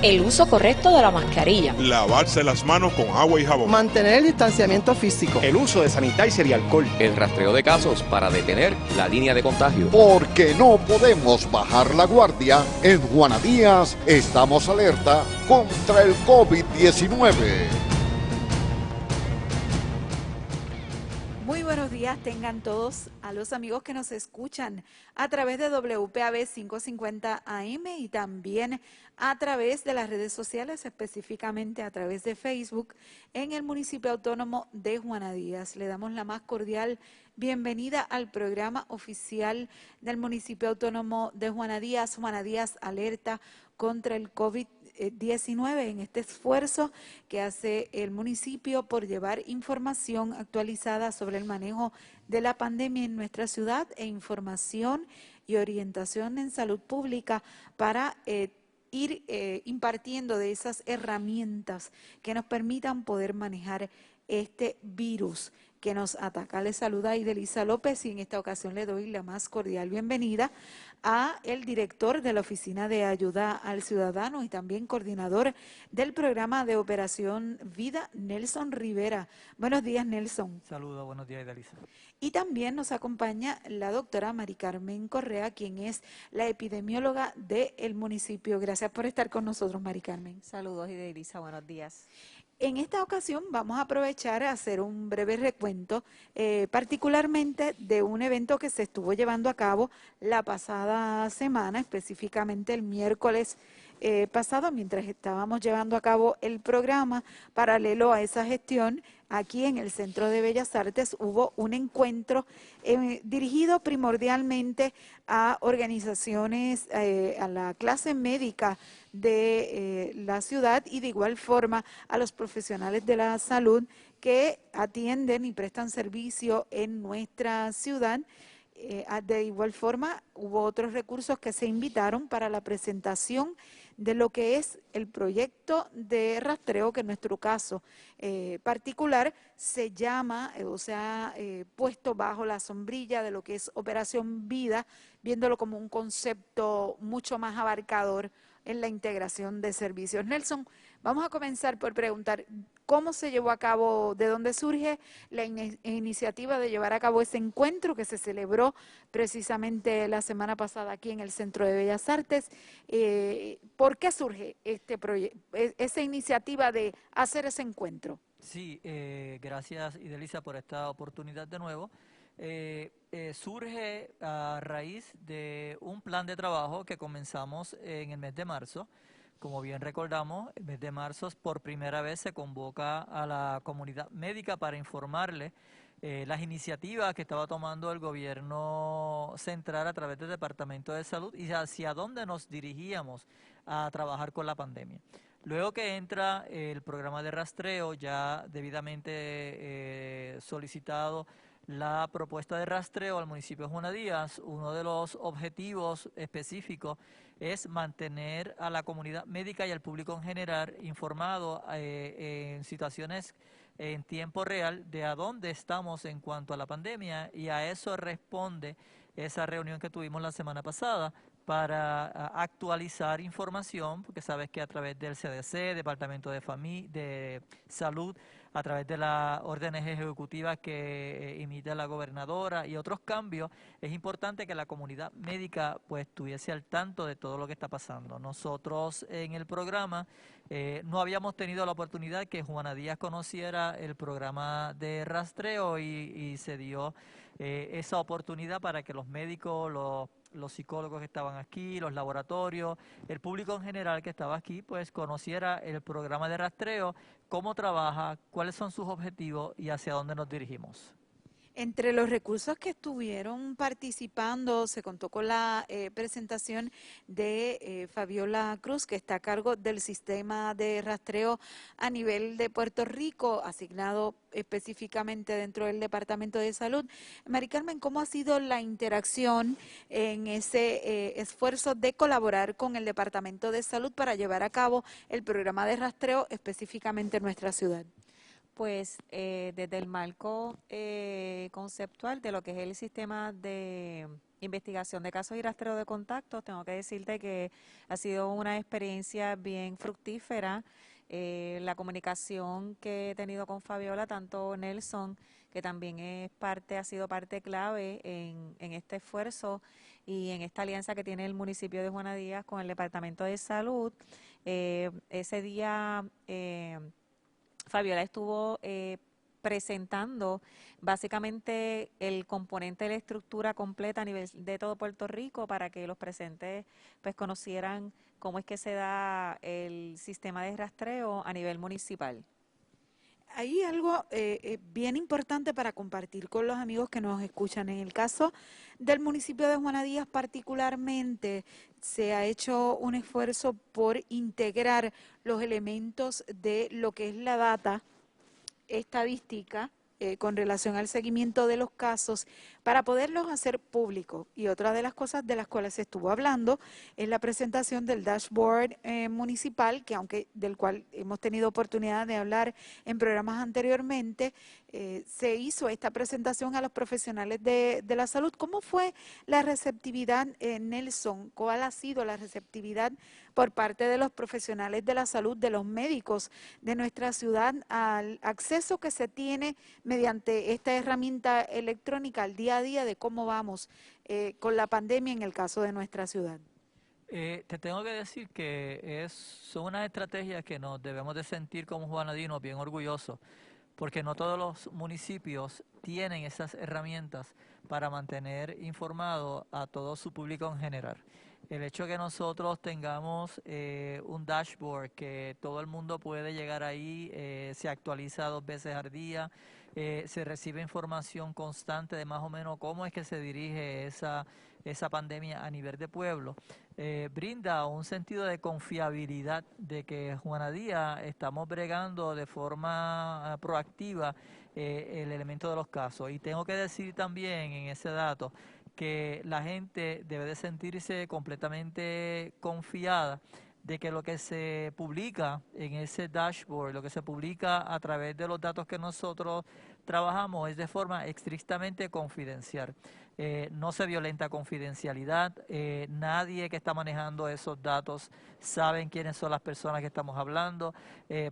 El uso correcto de la mascarilla. Lavarse las manos con agua y jabón. Mantener el distanciamiento físico. El uso de sanitizer y alcohol. El rastreo de casos para detener la línea de contagio. Porque no podemos bajar la guardia, en Juana Díaz estamos alerta contra el COVID-19. Muy buenos días tengan todos a los amigos que nos escuchan a través de WPAB 550 AM y también a través de las redes sociales, específicamente a través de Facebook en el municipio autónomo de Juana Díaz. Le damos la más cordial bienvenida al programa oficial del municipio autónomo de Juana Díaz Alerta contra el COVID-19, en este esfuerzo que hace el municipio por llevar información actualizada sobre el manejo de la pandemia en nuestra ciudad e información y orientación en salud pública para ir impartiendo de esas herramientas que nos permitan poder manejar este virus que nos ataca. Le saluda Idelisa López y en esta ocasión le doy la más cordial bienvenida a el director de la Oficina de Ayuda al Ciudadano y también coordinador del programa de Operación Vida, Nelson Rivera. Buenos días, Nelson. Saludos, buenos días, Idelisa. Y también nos acompaña la doctora Mari Carmen Correa, quien es la epidemióloga del municipio. Gracias por estar con nosotros, Mari Carmen. Saludos, Idelisa, buenos días. En esta ocasión vamos a aprovechar a hacer un breve recuento, particularmente de un evento que se estuvo llevando a cabo la pasada semana, específicamente el miércoles pasado, mientras estábamos llevando a cabo el programa. Paralelo a esa gestión, aquí en el Centro de Bellas Artes hubo un encuentro dirigido primordialmente a organizaciones, a la clase médica de la ciudad y de igual forma a los profesionales de la salud que atienden y prestan servicio en nuestra ciudad. De igual forma hubo otros recursos que se invitaron para la presentación de lo que es el proyecto de rastreo, que en nuestro caso particular se llama o se ha puesto bajo la sombrilla de lo que es Operación Vida, viéndolo como un concepto mucho más abarcador en la integración de servicios. Nelson, vamos a comenzar por preguntar cómo se llevó a cabo, de dónde surge la iniciativa de llevar a cabo ese encuentro que se celebró precisamente la semana pasada aquí en el Centro de Bellas Artes. ¿Por qué surge esa iniciativa de hacer ese encuentro? Sí, gracias, Idelisa, por esta oportunidad de nuevo. Surge a raíz de un plan de trabajo que comenzamos en el mes de marzo. Como bien recordamos, el mes de marzo por primera vez se convoca a la comunidad médica para informarle las iniciativas que estaba tomando el gobierno central a través del Departamento de Salud y hacia dónde nos dirigíamos a trabajar con la pandemia. Luego que entra el programa de rastreo, ya debidamente solicitado la propuesta de rastreo al municipio de Juana Díaz, uno de los objetivos específicos es mantener a la comunidad médica y al público en general informado en situaciones en tiempo real de a dónde estamos en cuanto a la pandemia, y a eso responde esa reunión que tuvimos la semana pasada para actualizar información, porque sabes que a través del CDC, Departamento de Salud, a través de las órdenes ejecutivas que emite la gobernadora y otros cambios, es importante que la comunidad médica pues estuviese al tanto de todo lo que está pasando. Nosotros en el programa no habíamos tenido la oportunidad que Juana Díaz conociera el programa de rastreo y se dio esa oportunidad para que los médicos, los psicólogos que estaban aquí, los laboratorios, el público en general que estaba aquí, pues conociera el programa de rastreo, cómo trabaja, cuáles son sus objetivos y hacia dónde nos dirigimos. Entre los recursos que estuvieron participando, se contó con la presentación de Fabiola Cruz, que está a cargo del sistema de rastreo a nivel de Puerto Rico, asignado específicamente dentro del Departamento de Salud. Mari Carmen, ¿cómo ha sido la interacción en ese esfuerzo de colaborar con el Departamento de Salud para llevar a cabo el programa de rastreo específicamente en nuestra ciudad? Pues desde el marco conceptual de lo que es el sistema de investigación de casos y rastreo de contactos, tengo que decirte que ha sido una experiencia bien fructífera. La comunicación que he tenido con Fabiola, tanto Nelson, que también ha sido parte clave en este esfuerzo y en esta alianza que tiene el municipio de Juana Díaz con el Departamento de Salud. Ese día Fabiola estuvo presentando básicamente el componente de la estructura completa a nivel de todo Puerto Rico para que los presentes pues conocieran cómo es que se da el sistema de rastreo a nivel municipal. Hay algo bien importante para compartir con los amigos que nos escuchan. En el caso del municipio de Juana Díaz particularmente, se ha hecho un esfuerzo por integrar los elementos de lo que es la data estadística con relación al seguimiento de los casos para poderlos hacer públicos. Y otra de las cosas de las cuales se estuvo hablando es la presentación del dashboard municipal, que del cual hemos tenido oportunidad de hablar en programas anteriormente, se hizo esta presentación a los profesionales de la salud. ¿Cómo fue la receptividad, Nelson? ¿Cuál ha sido la receptividad por parte de los profesionales de la salud, de los médicos de nuestra ciudad, al acceso que se tiene mediante esta herramienta electrónica al día a día de cómo vamos con la pandemia en el caso de nuestra ciudad? Te tengo que decir que son unas estrategias que nos debemos de sentir como juanadinos bien orgullosos, porque no todos los municipios tienen esas herramientas para mantener informado a todo su público en general. El hecho de que nosotros tengamos un dashboard que todo el mundo puede llegar ahí, se actualiza 2 veces al día, se recibe información constante de más o menos cómo es que se dirige esa pandemia a nivel de pueblo, brinda un sentido de confiabilidad de que Juana Díaz estamos bregando de forma proactiva el elemento de los casos. Y tengo que decir también en ese dato que la gente debe de sentirse completamente confiada de que lo que se publica en ese dashboard, lo que se publica a través de los datos que nosotros trabajamos es de forma estrictamente confidencial. No se violenta confidencialidad, nadie que está manejando esos datos sabe quiénes son las personas que estamos hablando,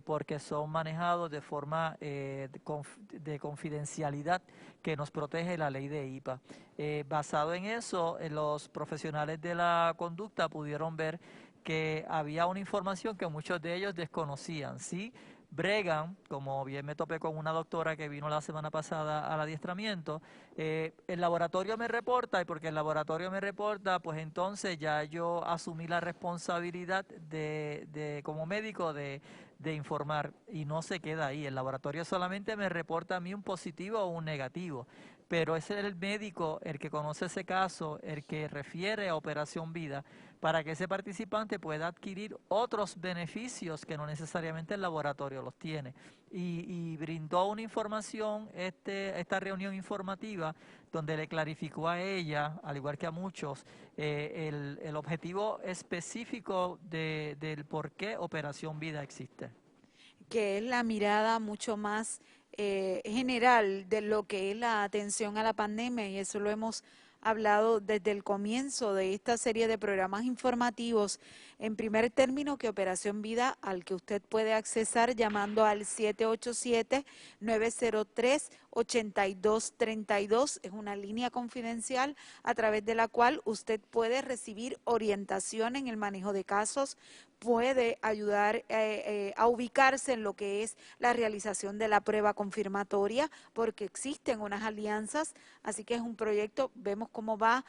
porque son manejados de forma de confidencialidad que nos protege la ley de IPA. Basado en eso, los profesionales de la conducta pudieron ver que había una información que muchos de ellos desconocían, ¿sí? Bregan, como bien me topé con una doctora que vino la semana pasada al adiestramiento, el laboratorio me reporta, y porque el laboratorio me reporta, pues entonces ya yo asumí la responsabilidad como médico de informar, y no se queda ahí. El laboratorio solamente me reporta a mí un positivo o un negativo, pero es el médico el que conoce ese caso, el que refiere a Operación Vida, para que ese participante pueda adquirir otros beneficios que no necesariamente el laboratorio los tiene. Y brindó una información, esta reunión informativa, donde le clarificó a ella, al igual que a muchos, el objetivo específico del por qué Operación Vida existe. Que es la mirada mucho más general de lo que es la atención a la pandemia, y eso lo hemos hablado desde el comienzo de esta serie de programas informativos. En primer término, que Operación Vida, al que usted puede accesar llamando al 787-903-8232, es una línea confidencial a través de la cual usted puede recibir orientación en el manejo de casos, puede ayudar a ubicarse en lo que es la realización de la prueba confirmatoria, porque existen unas alianzas, así que es un proyecto, vemos cómo va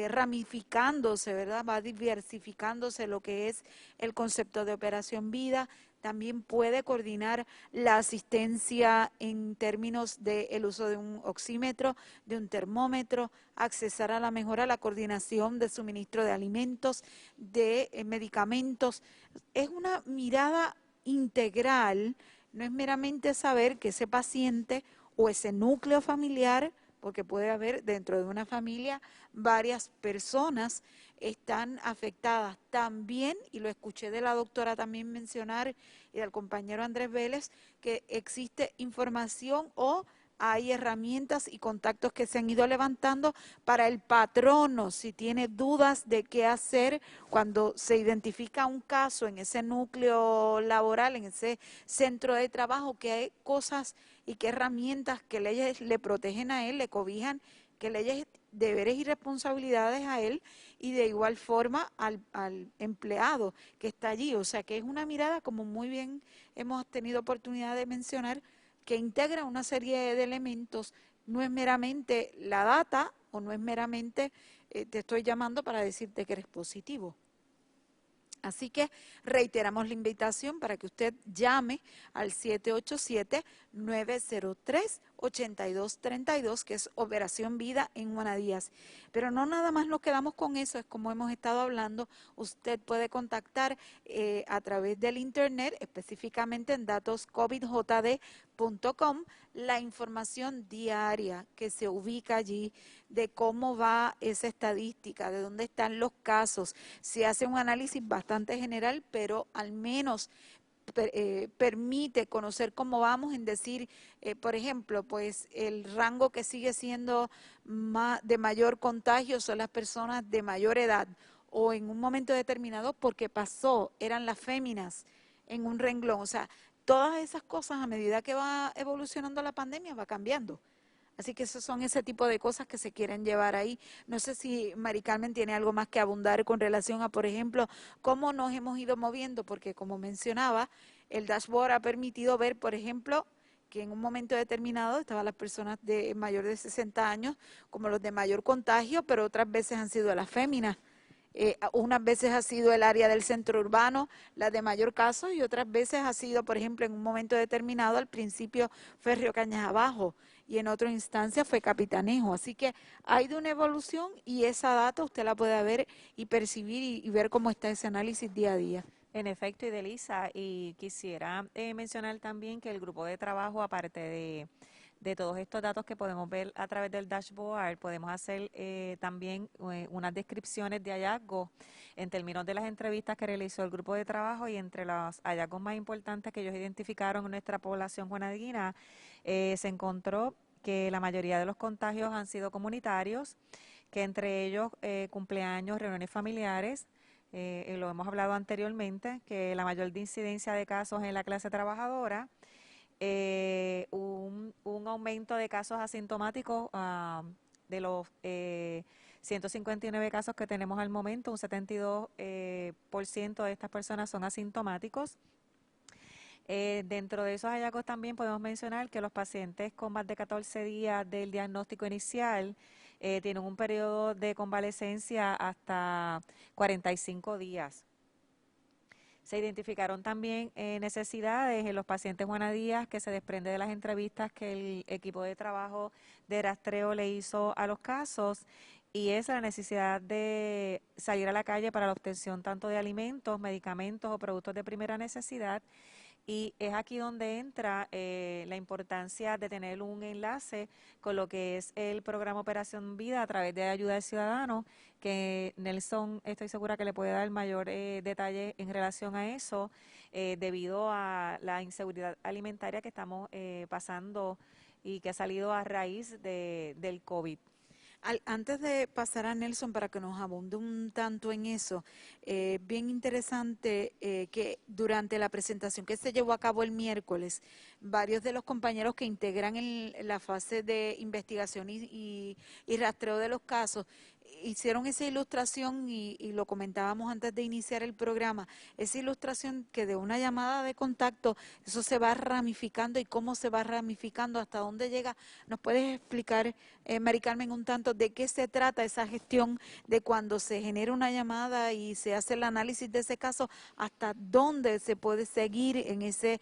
ramificándose, ¿verdad? Va diversificándose lo que es el concepto de Operación Vida. También puede coordinar la asistencia en términos del uso de un oxímetro, de un termómetro, accesar a la mejora, la coordinación de suministro de alimentos, de medicamentos. Es una mirada integral, no es meramente saber que ese paciente o ese núcleo familiar, porque puede haber dentro de una familia varias personas están afectadas también, y lo escuché de la doctora también mencionar y del compañero Andrés Vélez, que existe información o hay herramientas y contactos que se han ido levantando para el patrono, si tiene dudas de qué hacer cuando se identifica un caso en ese núcleo laboral, en ese centro de trabajo, qué cosas y qué herramientas, qué leyes le protegen a él, le cobijan, qué leyes, deberes y responsabilidades a él y de igual forma al empleado que está allí. O sea que es una mirada, como muy bien hemos tenido oportunidad de mencionar, que integra una serie de elementos, no es meramente la data o no es meramente te estoy llamando para decirte que eres positivo. Así que reiteramos la invitación para que usted llame al 787-903-8232, que es Operación Vida en Juana Díaz. Pero no nada más nos quedamos con eso, es como hemos estado hablando, usted puede contactar a través del internet, específicamente en datoscovidjd.com, la información diaria que se ubica allí de cómo va esa estadística, de dónde están los casos. Se hace un análisis bastante general, pero al menos permite conocer cómo vamos en decir, por ejemplo, pues el rango que sigue siendo de mayor contagio son las personas de mayor edad o en un momento determinado porque eran las féminas en un renglón. O sea, todas esas cosas a medida que va evolucionando la pandemia va cambiando. Así que esos son ese tipo de cosas que se quieren llevar ahí. No sé si Mari Carmen tiene algo más que abundar con relación a, por ejemplo, cómo nos hemos ido moviendo, porque como mencionaba, el dashboard ha permitido ver, por ejemplo, que en un momento determinado estaban las personas de mayor de 60 años como los de mayor contagio, pero otras veces han sido las féminas. Unas veces ha sido el área del centro urbano, la de mayor caso, y otras veces ha sido, por ejemplo, en un momento determinado, al principio fue Río Cañas Abajo y en otra instancia fue Capitanejo. Así que hay de una evolución y esa data usted la puede ver y percibir y ver cómo está ese análisis día a día. En efecto, Idelisa, y quisiera mencionar también que el grupo de trabajo, aparte de todos estos datos que podemos ver a través del dashboard, podemos hacer también unas descripciones de hallazgos en términos de las entrevistas que realizó el grupo de trabajo y entre los hallazgos más importantes que ellos identificaron en nuestra población juanadiguina, se encontró que la mayoría de los contagios han sido comunitarios, que entre ellos cumpleaños, reuniones familiares, lo hemos hablado anteriormente, que la mayor incidencia de casos en la clase trabajadora, un aumento de casos asintomáticos de los 159 casos que tenemos al momento, un 72% de estas personas son asintomáticos. Dentro de esos hallazgos también podemos mencionar que los pacientes con más de 14 días del diagnóstico inicial tienen un periodo de convalecencia hasta 45 días. Se identificaron también necesidades en los pacientes Juana Díaz que se desprende de las entrevistas que el equipo de trabajo de rastreo le hizo a los casos, y es la necesidad de salir a la calle para la obtención tanto de alimentos, medicamentos o productos de primera necesidad. Y es aquí donde entra la importancia de tener un enlace con lo que es el programa Operación Vida a través de Ayuda al Ciudadano, que Nelson estoy segura que le puede dar mayor detalle en relación a eso, debido a la inseguridad alimentaria que estamos pasando y que ha salido a raíz del COVID. Antes de pasar a Nelson para que nos abunde un tanto en eso, bien interesante que durante la presentación que se llevó a cabo el miércoles, varios de los compañeros que integran la fase de investigación y rastreo de los casos hicieron esa ilustración y lo comentábamos antes de iniciar el programa, esa ilustración que de una llamada de contacto, eso se va ramificando y cómo se va ramificando, hasta dónde llega. ¿Nos puedes explicar, Mari Carmen, un tanto de qué se trata esa gestión de cuando se genera una llamada y se hace el análisis de ese caso, hasta dónde se puede seguir en ese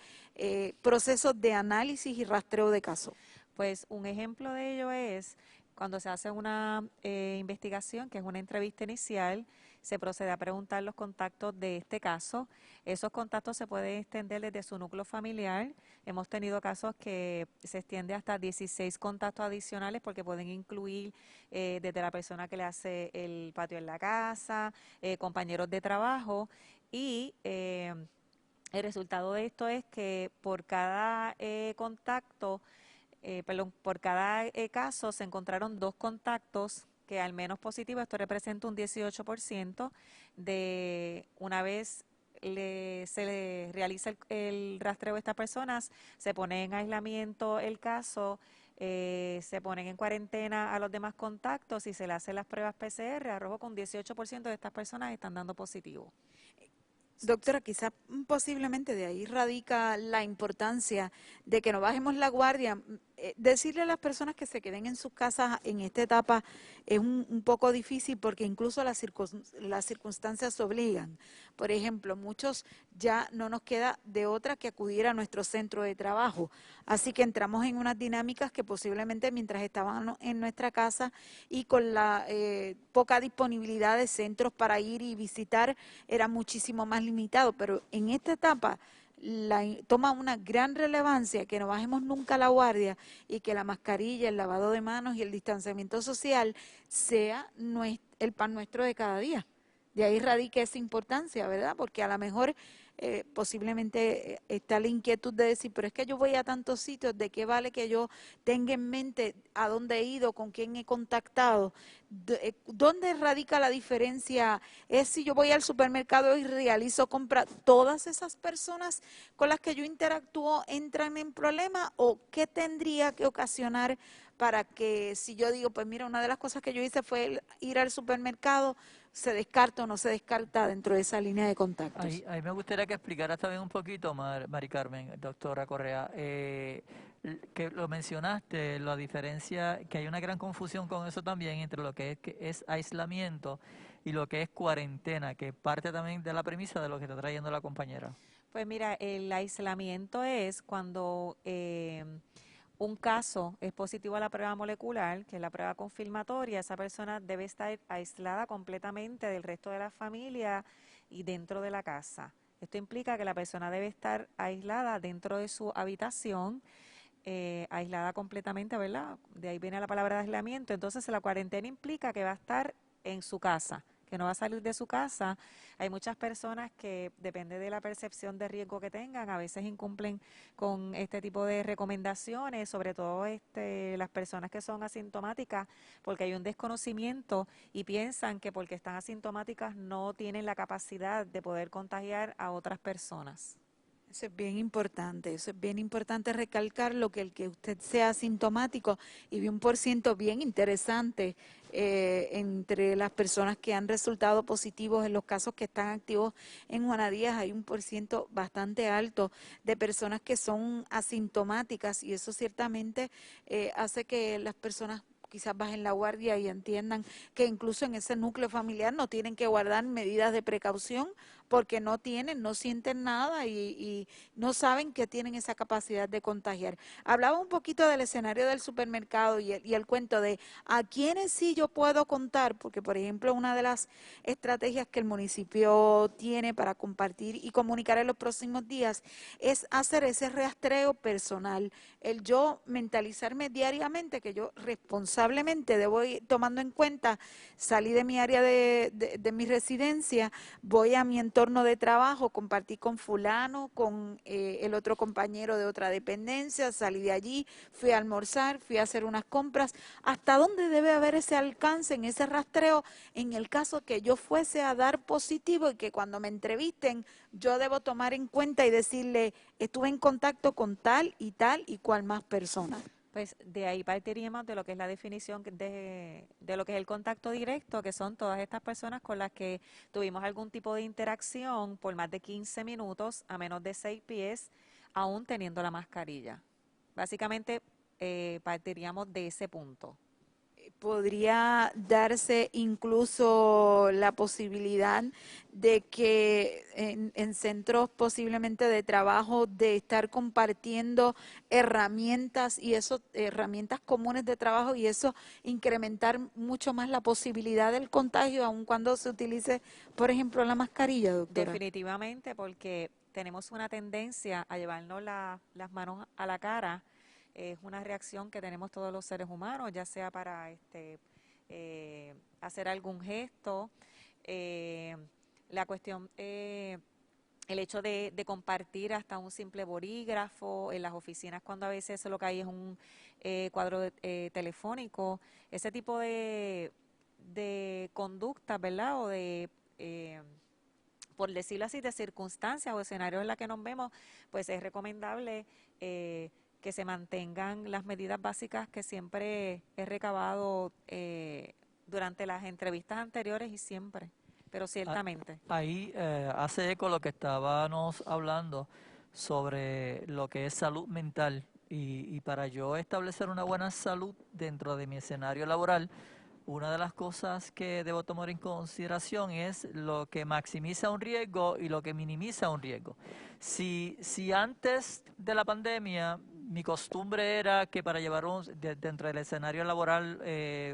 proceso de análisis y rastreo de casos? Pues un ejemplo de ello es cuando se hace una investigación, que es una entrevista inicial, se procede a preguntar los contactos de este caso. Esos contactos se pueden extender desde su núcleo familiar. Hemos tenido casos que se extiende hasta 16 contactos adicionales porque pueden incluir desde la persona que le hace el patio en la casa, compañeros de trabajo, y el resultado de esto es que por cada contacto por cada caso se encontraron 2 contactos que al menos positivo, esto representa un 18% de una vez se le realiza el rastreo de estas personas, se pone en aislamiento el caso, se ponen en cuarentena a los demás contactos y se le hacen las pruebas PCR, arrojo con 18% de estas personas están dando positivo. Doctora, quizás posiblemente de ahí radica la importancia de que no bajemos la guardia. Decirle a las personas que se queden en sus casas en esta etapa es un poco difícil porque incluso las circunstancias obligan. Por ejemplo, muchos ya no nos queda de otra que acudir a nuestro centro de trabajo. Así que entramos en unas dinámicas que posiblemente mientras estaban en nuestra casa y con la poca disponibilidad de centros para ir y visitar era muchísimo más limitado. Pero en esta etapa toma una gran relevancia que no bajemos nunca la guardia y que la mascarilla, el lavado de manos y el distanciamiento social sea el pan nuestro de cada día. De ahí radica esa importancia, ¿verdad? Porque a lo mejor posiblemente está la inquietud de decir, pero es que yo voy a tantos sitios, ¿de qué vale que yo tenga en mente a dónde he ido, con quién he contactado? ¿Dónde radica la diferencia? ¿Es si yo voy al supermercado y realizo compra, todas esas personas con las que yo interactúo entran en problema? ¿O qué tendría que ocasionar para que si yo digo, pues mira, una de las cosas que yo hice fue ir al supermercado, se descarta o no se descarta dentro de esa línea de contactos? Ahí me gustaría que explicaras también un poquito, Mari Carmen, doctora Correa, que lo mencionaste, la diferencia, que hay una gran confusión con eso también entre lo que es aislamiento y lo que es cuarentena, que parte también de la premisa de lo que está trayendo la compañera. Pues mira, el aislamiento es cuando un caso es positivo a la prueba molecular, que es la prueba confirmatoria, esa persona debe estar aislada completamente del resto de la familia y dentro de la casa. Esto implica que la persona debe estar aislada dentro de su habitación, aislada completamente, ¿verdad? De ahí viene la palabra de aislamiento. Entonces, la cuarentena implica que va a estar en su casa, que no va a salir de su casa. Hay muchas personas que, depende de la percepción de riesgo que tengan, a veces incumplen con este tipo de recomendaciones, sobre todo las personas que son asintomáticas, porque hay un desconocimiento y piensan que porque están asintomáticas no tienen la capacidad de poder contagiar a otras personas. Eso es bien importante recalcar lo que el que usted sea asintomático y vi un % bien interesante entre las personas que han resultado positivos en los casos que están activos en Juana Díaz, hay un % bastante alto de personas que son asintomáticas y eso ciertamente hace que las personas quizás bajen la guardia y entiendan que incluso en ese núcleo familiar no tienen que guardar medidas de precaución porque no sienten nada y no saben que tienen esa capacidad de contagiar. Hablaba un poquito del escenario del supermercado y el cuento de a quiénes sí yo puedo contar, porque por ejemplo una de las estrategias que el municipio tiene para compartir y comunicar en los próximos días es hacer ese rastreo personal, el yo mentalizarme diariamente que yo responsablemente debo ir tomando en cuenta, salí de mi área de mi residencia, voy a mi entorno de trabajo, compartí con fulano, con el otro compañero de otra dependencia, salí de allí, fui a almorzar, fui a hacer unas compras. ¿Hasta dónde debe haber ese alcance en ese rastreo en el caso que yo fuese a dar positivo y que cuando me entrevisten yo debo tomar en cuenta y decirle estuve en contacto con tal y cual más personas? Pues de ahí partiríamos de lo que es la definición de lo que es el contacto directo, que son todas estas personas con las que tuvimos algún tipo de interacción por más de 15 minutos a menos de 6 pies, aún teniendo la mascarilla. Básicamente partiríamos de ese punto. Podría darse incluso la posibilidad de que en centros posiblemente de trabajo de estar compartiendo herramientas y eso, herramientas comunes de trabajo y eso incrementar mucho más la posibilidad del contagio aun cuando se utilice, por ejemplo, la mascarilla, doctora. Definitivamente, porque tenemos una tendencia a llevarnos las manos a la cara. Es una reacción que tenemos todos los seres humanos, ya sea para hacer algún gesto. La cuestión el hecho de compartir hasta un simple bolígrafo en las oficinas cuando a veces lo que hay es un cuadro telefónico, ese tipo de conductas, ¿verdad? O de, por decirlo así, de circunstancias o escenarios en los que nos vemos, pues es recomendable que se mantengan las medidas básicas que siempre he recabado durante las entrevistas anteriores y siempre. Pero ciertamente. Ahí hace eco lo que estábamos hablando sobre lo que es salud mental y para yo establecer una buena salud dentro de mi escenario laboral, una de las cosas que debo tomar en consideración es lo que maximiza un riesgo y lo que minimiza un riesgo. Si antes de la pandemia mi costumbre era que para llevar dentro del escenario laboral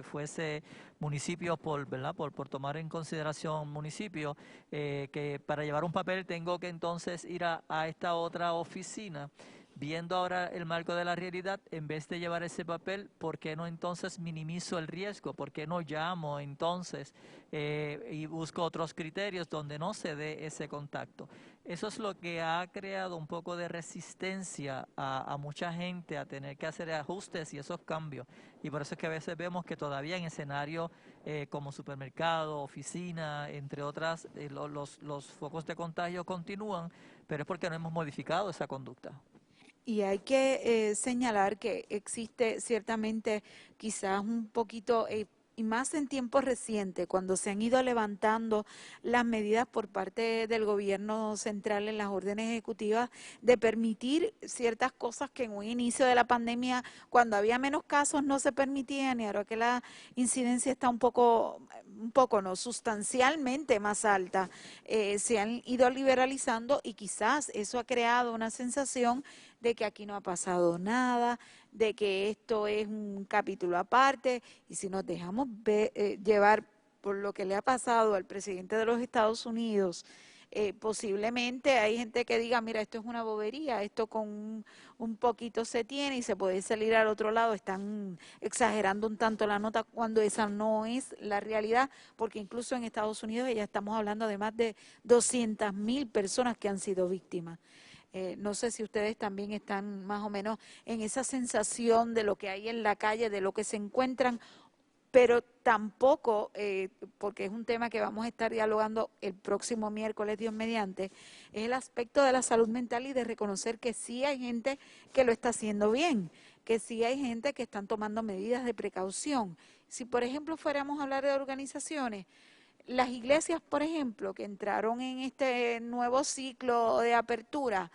fuese municipios ¿verdad? Por tomar en consideración municipios, que para llevar un papel tengo que entonces ir a esta otra oficina. Viendo ahora el marco de la realidad, en vez de llevar ese papel, ¿por qué no entonces minimizo el riesgo? ¿Por qué no llamo entonces y busco otros criterios donde no se dé ese contacto? Eso es lo que ha creado un poco de resistencia a mucha gente a tener que hacer ajustes y esos cambios. Y por eso es que a veces vemos que todavía en escenarios como supermercado, oficina, entre otras, los focos de contagio continúan, pero es porque no hemos modificado esa conducta. Y hay que señalar que existe ciertamente quizás un poquito, y más en tiempos recientes, cuando se han ido levantando las medidas por parte del gobierno central en las órdenes ejecutivas de permitir ciertas cosas que en un inicio de la pandemia, cuando había menos casos, no se permitían, y ahora que la incidencia está un poco no, sustancialmente más alta, se han ido liberalizando y quizás eso ha creado una sensación de que aquí no ha pasado nada, de que esto es un capítulo aparte, y si nos dejamos llevar por lo que le ha pasado al presidente de los Estados Unidos, posiblemente hay gente que diga, mira, esto es una bobería, esto con un poquito se tiene y se puede salir al otro lado, están exagerando un tanto la nota cuando esa no es la realidad, porque incluso en Estados Unidos ya estamos hablando de más de 200,000 personas que han sido víctimas. No sé si ustedes también están más o menos en esa sensación de lo que hay en la calle, de lo que se encuentran, pero tampoco, porque es un tema que vamos a estar dialogando el próximo miércoles, Dios mediante, es el aspecto de la salud mental y de reconocer que sí hay gente que lo está haciendo bien, que sí hay gente que están tomando medidas de precaución. Si, por ejemplo, fuéramos a hablar de organizaciones, las iglesias, por ejemplo, que entraron en este nuevo ciclo de apertura,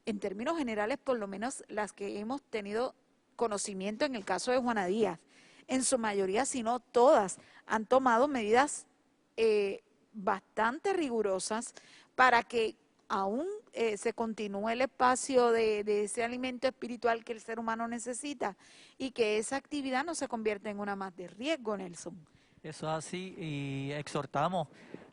en términos generales, por lo menos las que hemos tenido conocimiento en el caso de Juana Díaz, en su mayoría, si no todas, han tomado medidas bastante rigurosas para que aún se continúe el espacio de ese alimento espiritual que el ser humano necesita y que esa actividad no se convierta en una más de riesgo, Nelson. Eso es así, y exhortamos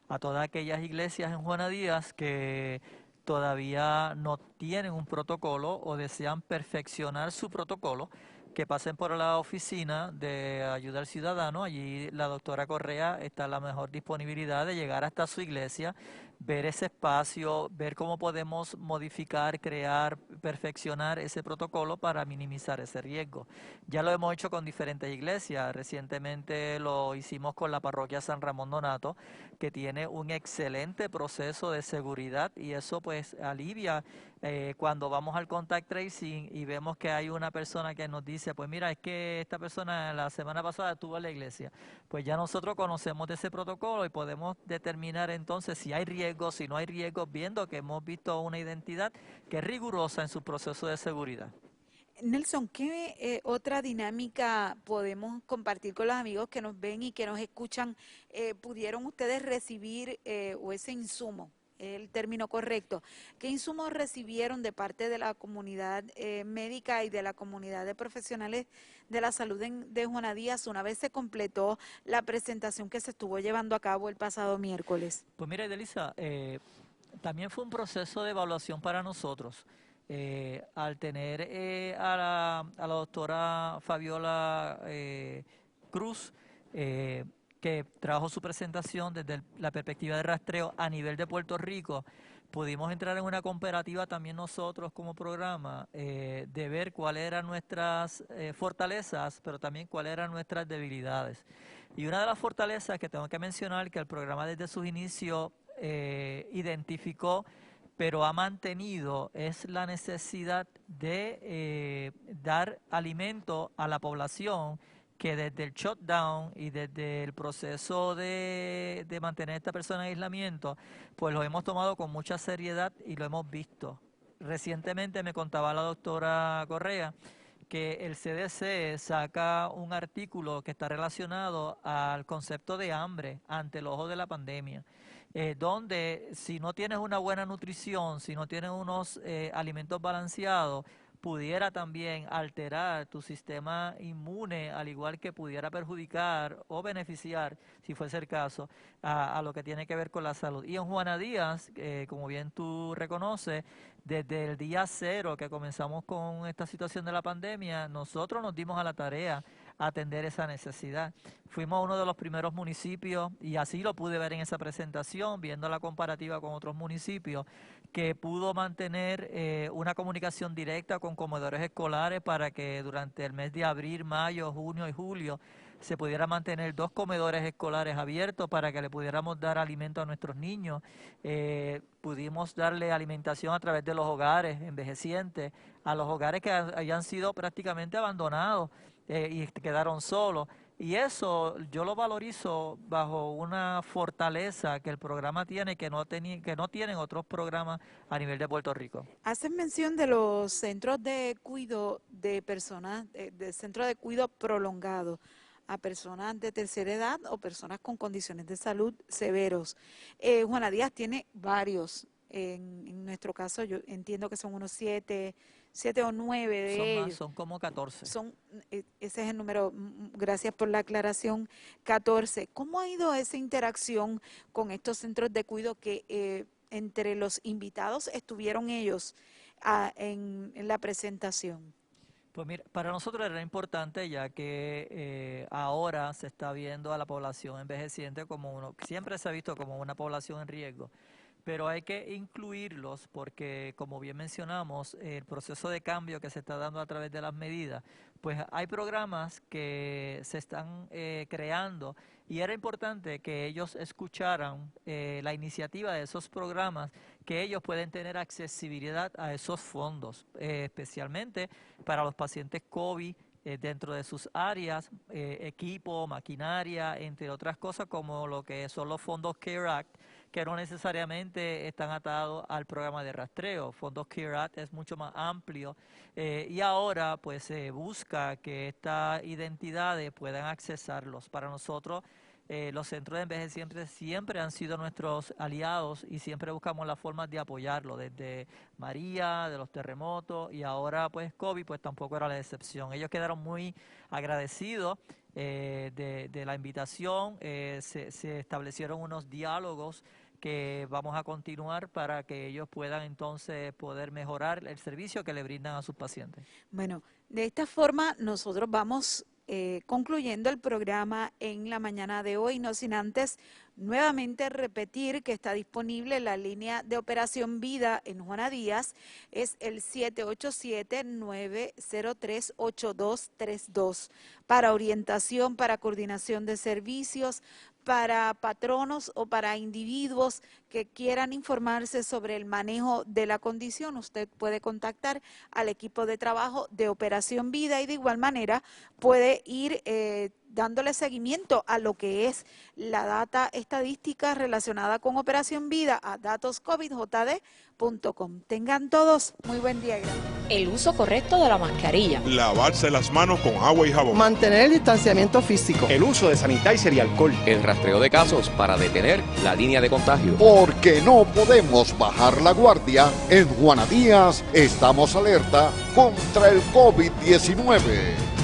a todas aquellas iglesias en Juana Díaz que todavía no tienen un protocolo o desean perfeccionar su protocolo, que pasen por la oficina de ayuda al ciudadano. Allí la doctora Correa está en la mejor disponibilidad de llegar hasta su iglesia, ver ese espacio, ver cómo podemos modificar, crear, perfeccionar ese protocolo para minimizar ese riesgo. Ya lo hemos hecho con diferentes iglesias. Recientemente lo hicimos con la parroquia San Ramón Donato, que tiene un excelente proceso de seguridad, y eso pues alivia cuando vamos al contact tracing y vemos que hay una persona que nos dice, pues mira, es que esta persona la semana pasada estuvo en la iglesia. Pues ya nosotros conocemos de ese protocolo y podemos determinar entonces si hay riesgo, si no hay riesgo, viendo que hemos visto una identidad que es rigurosa en su proceso de seguridad. Nelson, ¿qué otra dinámica podemos compartir con los amigos que nos ven y que nos escuchan? ¿Pudieron ustedes recibir o ese insumo? El término correcto. ¿Qué insumos recibieron de parte de la comunidad médica y de la comunidad de profesionales de la salud de Juana Díaz una vez se completó la presentación que se estuvo llevando a cabo el pasado miércoles? Pues mira, Edelisa, también fue un proceso de evaluación para nosotros. Al tener a la doctora Fabiola Cruz, que trabajó su presentación desde la perspectiva de rastreo a nivel de Puerto Rico, pudimos entrar en una comparativa también nosotros como programa de ver cuáles eran nuestras fortalezas, pero también cuáles eran nuestras debilidades. Y una de las fortalezas que tengo que mencionar, que el programa desde sus inicios identificó, pero ha mantenido, es la necesidad de dar alimento a la población que desde el shutdown y desde el proceso de mantener a esta persona en aislamiento, pues lo hemos tomado con mucha seriedad y lo hemos visto. Recientemente me contaba la doctora Correa que el CDC saca un artículo que está relacionado al concepto de hambre ante el ojo de la pandemia, donde si no tienes una buena nutrición, si no tienes unos alimentos balanceados, pudiera también alterar tu sistema inmune, al igual que pudiera perjudicar o beneficiar, si fuese el caso, a lo que tiene que ver con la salud. Y en Juana Díaz, como bien tú reconoces, desde el día cero que comenzamos con esta situación de la pandemia, nosotros nos dimos a la tarea a atender esa necesidad. Fuimos uno de los primeros municipios, y así lo pude ver en esa presentación, viendo la comparativa con otros municipios, que pudo mantener una comunicación directa con comedores escolares para que durante el mes de abril, mayo, junio y julio se pudiera mantener 2 comedores escolares abiertos para que le pudiéramos dar alimento a nuestros niños. Pudimos darle alimentación a través de los hogares envejecientes, a los hogares que habían sido prácticamente abandonados y quedaron solos. Y eso yo lo valorizo bajo una fortaleza que el programa tiene que no tienen otros programas a nivel de Puerto Rico. Hacen mención de los centros de cuidado de personas, de centros de cuidado prolongado a personas de tercera edad o personas con condiciones de salud severos. Juana Díaz tiene varios. En nuestro caso, yo entiendo que son unos 7 o 9 de ellos. Son como 14. Ese es el número, gracias por la aclaración, 14. ¿Cómo ha ido esa interacción con estos centros de cuidado que entre los invitados estuvieron ellos en la presentación? Pues mira, para nosotros era importante, ya que ahora se está viendo a la población envejeciente como siempre se ha visto como una población en riesgo, pero hay que incluirlos porque, como bien mencionamos, el proceso de cambio que se está dando a través de las medidas, pues hay programas que se están creando y era importante que ellos escucharan la iniciativa de esos programas, que ellos pueden tener accesibilidad a esos fondos, especialmente para los pacientes COVID, dentro de sus áreas, equipo, maquinaria, entre otras cosas como lo que son los fondos CARE Act, que no necesariamente están atados al programa de rastreo. Fondos CARE Act es mucho más amplio y ahora pues se busca que estas identidades puedan accesarlos. Para nosotros los centros de envejecientes siempre han sido nuestros aliados y siempre buscamos las formas de apoyarlo, desde María, de los terremotos y ahora pues COVID pues tampoco era la excepción. Ellos quedaron muy agradecidos de la invitación, se establecieron unos diálogos que vamos a continuar para que ellos puedan entonces poder mejorar el servicio que le brindan a sus pacientes. Bueno, de esta forma nosotros vamos concluyendo el programa en la mañana de hoy, no sin antes nuevamente repetir que está disponible la línea de Operación Vida en Juana Díaz, es el 787-903-8232 para orientación, para coordinación de servicios, para patronos o para individuos que quieran informarse sobre el manejo de la condición. Usted puede contactar al equipo de trabajo de Operación Vida y de igual manera puede ir dándole seguimiento a lo que es la data estadística relacionada con Operación Vida a datoscovidjd.com. Tengan todos muy buen día. Gracias. El uso correcto de la mascarilla. Lavarse las manos con agua y jabón. Mantener el distanciamiento físico. El uso de sanitizer y alcohol. El rastreo de casos para detener la línea de contagio. Porque no podemos bajar la guardia, en Juana Díaz estamos alerta contra el COVID-19.